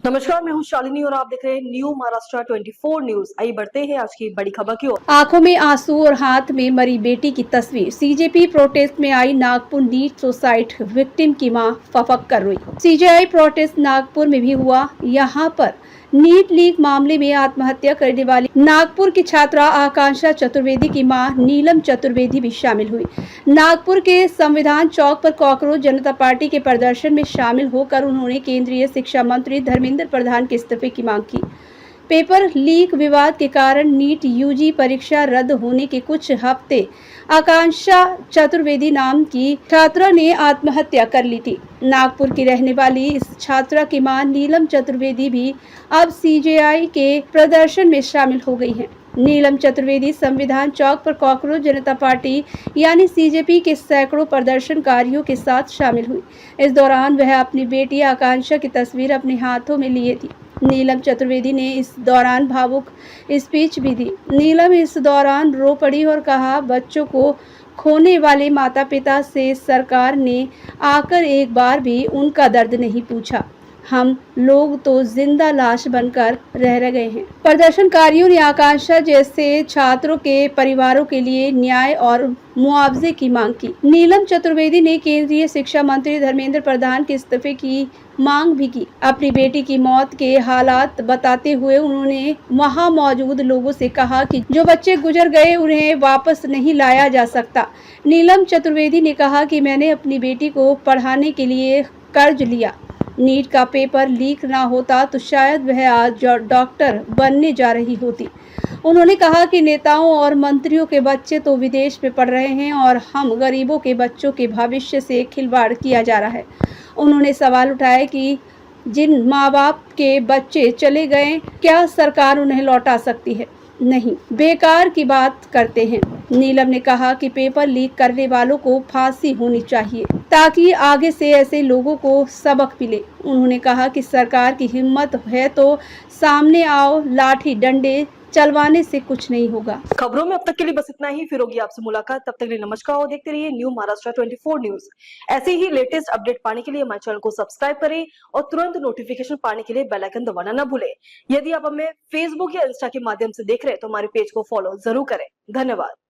नमस्कार, मैं हूं शालिनी और आप देख रहे हैं न्यू महाराष्ट्र 24 न्यूज। आइए बढ़ते हैं आज की बड़ी खबर की ओर। आंखों में आंसू और हाथ में मरी बेटी की तस्वीर। सीजेपी प्रोटेस्ट में आई नागपुर नीट सुसाइड विक्टिम की मां फफक कर रोई। सीजेआई प्रोटेस्ट नागपुर में भी हुआ। यहां पर नीट लीक मामले में आत्महत्या करने वाली नागपुर की छात्रा आकांक्षा चतुर्वेदी की मां नीलम चतुर्वेदी भी शामिल हुई। नागपुर के संविधान चौक पर कॉकरोच जनता पार्टी के प्रदर्शन में शामिल होकर उन्होंने केंद्रीय शिक्षा मंत्री धर्मेंद्र प्रधान के इस्तीफे की मांग की। पेपर लीक विवाद के कारण नीट यूजी परीक्षा रद्द होने के कुछ हफ्ते आकांक्षा चतुर्वेदी नाम की छात्रा ने आत्महत्या कर ली थी। नागपुर की रहने वाली इस छात्रा की मां नीलम चतुर्वेदी भी अब सीजेआई के प्रदर्शन में शामिल हो गई हैं। नीलम चतुर्वेदी संविधान चौक पर कॉकरोच जनता पार्टी यानी सीजेपी के सैकड़ों प्रदर्शनकारियों के साथ शामिल हुई। इस दौरान वह अपनी बेटी आकांक्षा की तस्वीर अपने हाथों में लिए थी। नीलम चतुर्वेदी ने इस दौरान भावुक स्पीच भी दी। नीलम इस दौरान रो पड़ी और कहा, बच्चों को खोने वाले माता पिता से सरकार ने आकर एक बार भी उनका दर्द नहीं पूछा। हम लोग तो जिंदा लाश बनकर रह गए हैं। प्रदर्शनकारियों ने आकांक्षा जैसे छात्रों के परिवारों के लिए न्याय और मुआवजे की मांग की। नीलम चतुर्वेदी ने केंद्रीय शिक्षा मंत्री धर्मेंद्र प्रधान के इस्तीफे की मांग भी की। अपनी बेटी की मौत के हालात बताते हुए उन्होंने वहां मौजूद लोगों से कहा कि जो बच्चे गुजर गए उन्हें वापस नहीं लाया जा सकता। नीलम चतुर्वेदी ने कहा कि मैंने अपनी बेटी को पढ़ाने के लिए कर्ज लिया। नीट का पेपर लीक ना होता तो शायद वह आज डॉक्टर बनने जा रही होती। उन्होंने कहा कि नेताओं और मंत्रियों के बच्चे तो विदेश में पढ़ रहे हैं और हम गरीबों के बच्चों के भविष्य से खिलवाड़ किया जा रहा है। उन्होंने सवाल उठाया कि जिन माँ बाप के बच्चे चले गए, क्या सरकार उन्हें लौटा सकती है? नहीं, बेकार की बात करते हैं। नीलम ने कहा कि पेपर लीक करने वालों को फांसी होनी चाहिए ताकि आगे से ऐसे लोगों को सबक मिले। उन्होंने कहा कि सरकार की हिम्मत है तो सामने आओ, लाठी डंडे चलवाने से कुछ नहीं होगा। खबरों में अब तक के लिए बस इतना ही। फिर होगी आपसे मुलाकात, तब तक के लिए नमस्कार और देखते रहिए न्यू महाराष्ट्र 24 न्यूज। ऐसे ही लेटेस्ट अपडेट पाने के लिए हमारे चैनल को सब्सक्राइब करें और तुरंत नोटिफिकेशन पाने के लिए बेल आइकन दबाना न भूलें। यदि आप हमें फेसबुक या इंस्टा के माध्यम से देख रहे हैं तो हमारे पेज को फॉलो जरूर करें। धन्यवाद।